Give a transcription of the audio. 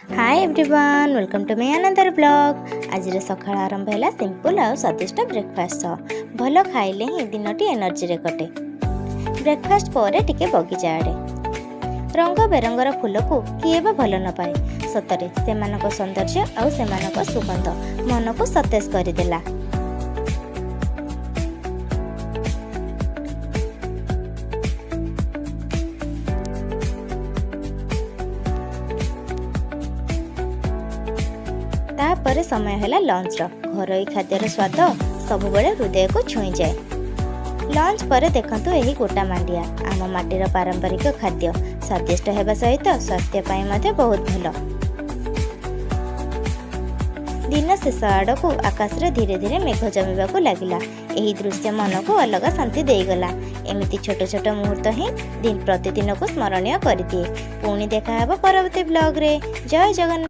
Hi everyone welcome to my another blog. आज सकाळ आरंभ है सिंपल और स्वादिष्ट ब्रेकफास्ट भल खाइले ही दिनटी एनर्जी रे कटे। ब्रेकफास्ट पर टिके बगीचा आड़े रंग बेरंगर फूल को किए बा भल न पाए। सतरे सेमानक सौंदर्य और सेमानक सुगंध मन को सतेज करदेला। तापर समय है लंच घरोई खाद्यर स्वाद सब बेले हृदय को छुई जाए। लंच पर देखंतु एही गोटा मांडिया आम माटीर पारंपरिक खाद्य स्वादिष्ट हेबा सहित स्वास्थ्य पाई मध्य बहुत भल। दिन शेष आड़ को आकाश रे धीरे धीरे मेघ जमीबा को लागिला। एही दृश्य मन को अलग शांति देईगला। एमिति छोट छोट मुहूर्त ही दिन प्रतिदिन को स्मरणीय करदिए। पुणी देखा हेबो परवर्ती ब्लॉग रे। जय जगन्नाथ।